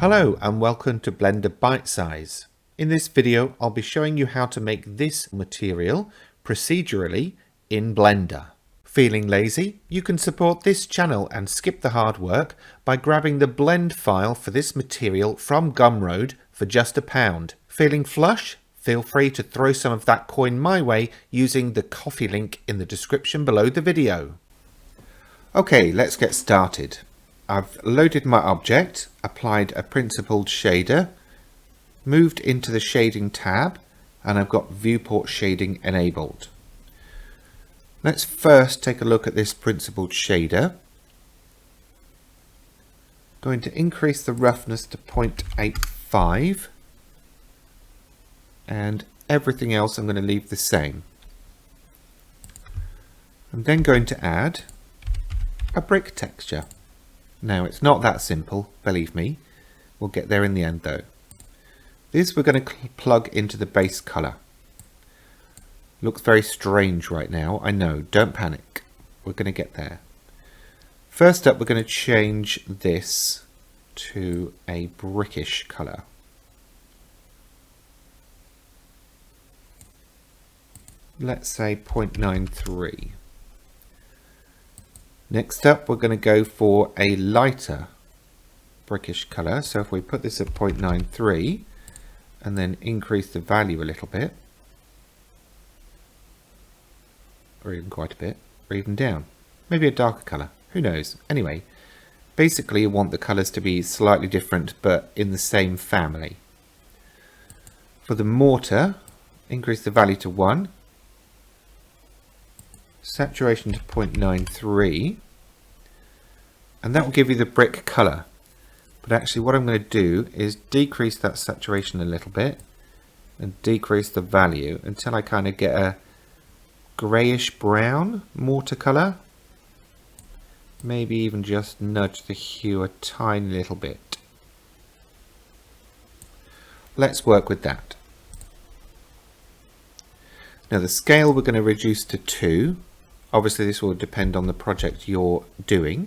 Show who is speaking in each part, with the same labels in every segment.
Speaker 1: Hello and welcome to Blender Bite Size. In this video I'll be showing you how to make this material procedurally in Blender. Feeling lazy? You can support this channel and skip the hard work by grabbing the blend file for this material from Gumroad for just £1. Feeling flush? Feel free to throw some of that coin my way using the coffee link in the description below the video. Okay, let's get started. I've loaded my object, applied a principled shader, moved into the shading tab, and I've got viewport shading enabled. Let's first take a look at this principled shader. Going to increase the roughness to 0.85 and everything else I'm going to leave the same. I'm then going to add a brick texture. Now it's not that simple, believe me. We'll get there in the end though. This we're going to plug into the base color. Looks very strange right now, I know, don't panic. We're going to get there. First up we're going to change this to a brickish color. Let's say 0.93. Next up we're going to go for a lighter brickish colour, so if we put this at 0.93 and then increase the value a little bit, or even quite a bit, or even down, maybe a darker colour, who knows. Anyway, basically you want the colours to be slightly different but in the same family. For the mortar, increase the value to 1, saturation to 0.93, and that will give you the brick colour. But actually what I'm going to do is decrease that saturation a little bit and decrease the value until I kind of get a greyish brown mortar colour. Maybe even just nudge the hue a tiny little bit. Let's work with that. Now the scale we're going to reduce to 2. Obviously this will depend on the project you're doing.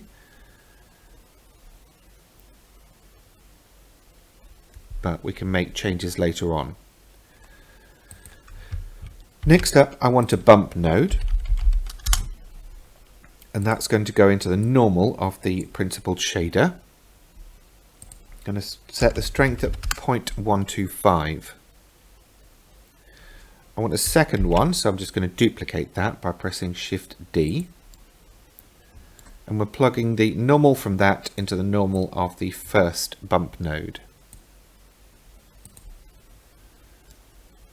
Speaker 1: But we can make changes later on. Next up I want a bump node. And that's going to go into the normal of the principled shader. I'm going to set the strength at 0.125. I want a second one, so I'm just going to duplicate that by pressing Shift D. And we're plugging the normal from that into the normal of the first bump node.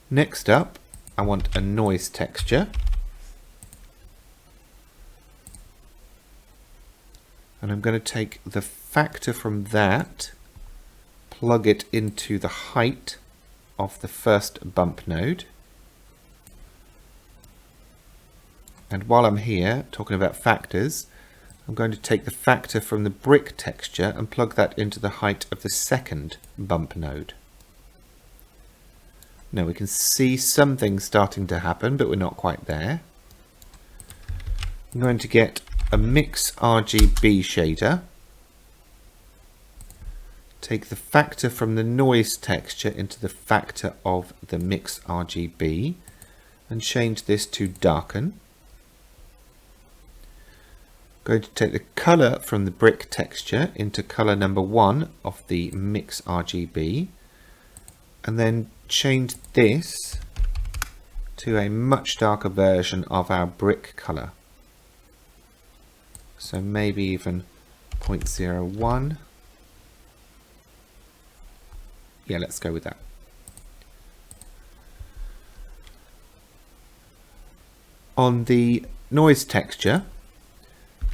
Speaker 1: Next up, I want a noise texture. And I'm going to take the factor from that, plug it into the height of the first bump node. And while I'm here talking about factors, I'm going to take the factor from the brick texture and plug that into the height of the second bump node. Now we can see something starting to happen, but we're not quite there. I'm going to get a mix RGB shader, take the factor from the noise texture into the factor of the mix RGB and change this to darken. Going to take the colour from the brick texture into colour number 1 of the mix RGB and then change this to a much darker version of our brick colour. So maybe even 0.01. Yeah, let's go with that. On the noise texture,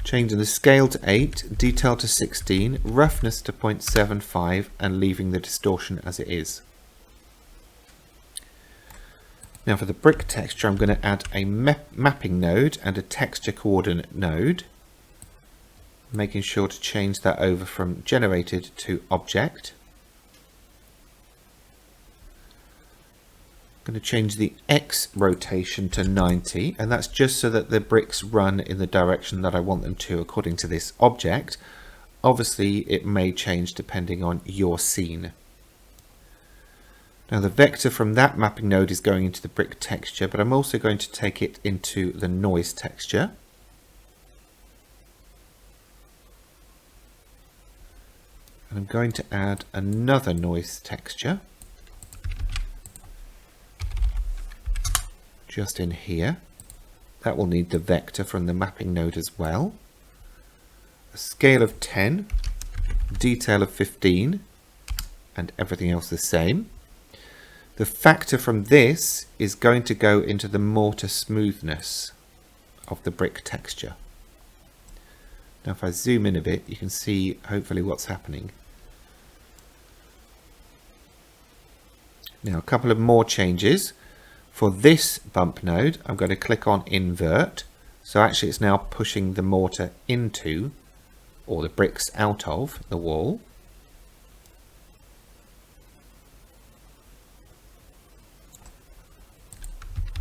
Speaker 1: changing the scale to 8, detail to 16, roughness to 0.75 and leaving the distortion as it is. Now for the brick texture I'm going to add a mapping node and a texture coordinate node, making sure to change that over from generated to object. I'm going to change the X rotation to 90, and that's just so that the bricks run in the direction that I want them to according to this object. obviously it may change depending on your scene. Now the vector from that mapping node is going into the brick texture, but I'm also going to take it into the noise texture. And I'm going to add another noise texture just in here. That will need the vector from the mapping node as well. A scale of 10, detail of 15, and everything else the same. The factor from this is going to go into the mortar smoothness of the brick texture. Now if I zoom in a bit, you can see hopefully what's happening. Now a couple of more changes. For this bump node, I'm going to click on invert. So actually it's now pushing the mortar into, or the bricks out of, the wall.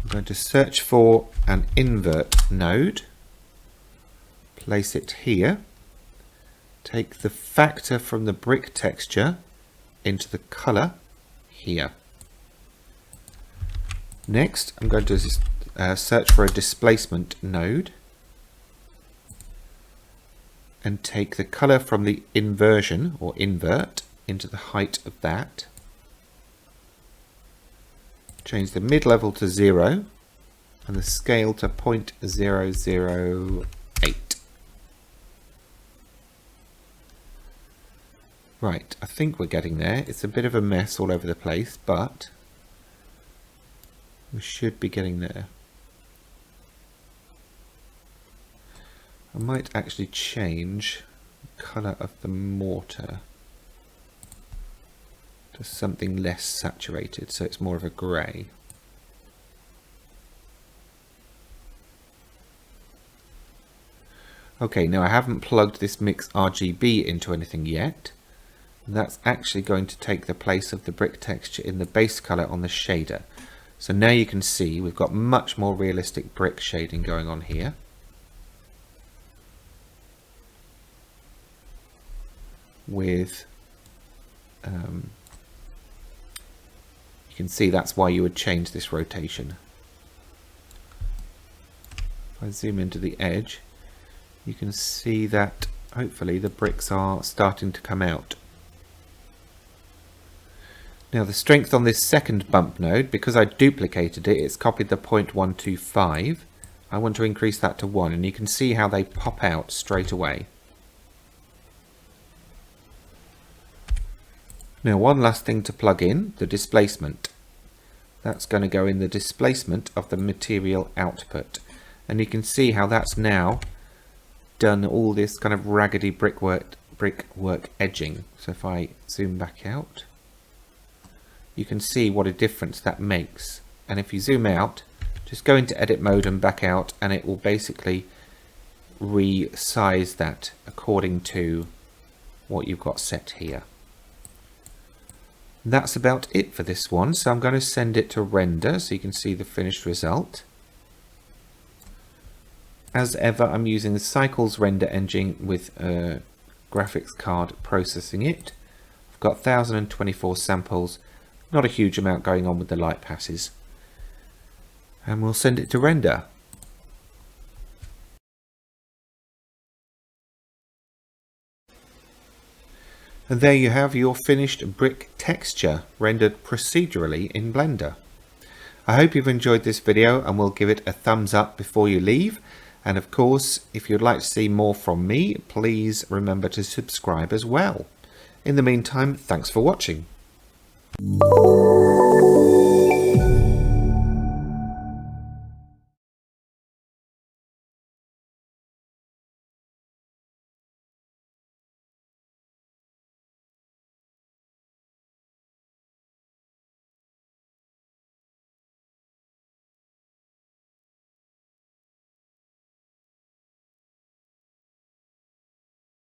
Speaker 1: I'm going to search for an invert node, place it here, take the factor from the brick texture into the color here. Next, I'm going to search for a displacement node and take the color from the inversion or invert into the height of that. Change the mid-level to 0 and the scale to 0.008. Right, I think we're getting there. It's a bit of a mess all over the place, but we should be getting there. I might actually change the colour of the mortar to something less saturated, so it's more of a grey. Okay, now I haven't plugged this mix RGB into anything yet. And that's actually going to take the place of the brick texture in the base colour on the shader. So now you can see we've got much more realistic brick shading going on here. With you can see that's why you would change this rotation. If I zoom into the edge, you can see that hopefully the bricks are starting to come out. Now the strength on this second bump node, because I duplicated it, it's copied the 0.125. I want to increase that to 1, and you can see how they pop out straight away. Now one last thing to plug in, the displacement. That's going to go in the displacement of the material output. And you can see how that's now done all this kind of raggedy brickwork edging. So if I zoom back out, you can see what a difference that makes. And if you zoom out, just go into edit mode and back out, and it will basically resize that according to what you've got set here. That's about it for this one, so I'm going to send it to render so you can see the finished result. As ever, I'm using the Cycles render engine with a graphics card processing it. I've got 1024 samples, not a huge amount going on with the light passes. And we'll send it to render. And there you have your finished brick texture rendered procedurally in Blender. I hope you've enjoyed this video and will give it a thumbs up before you leave. And of course, if you'd like to see more from me, please remember to subscribe as well. In the meantime, thanks for watching.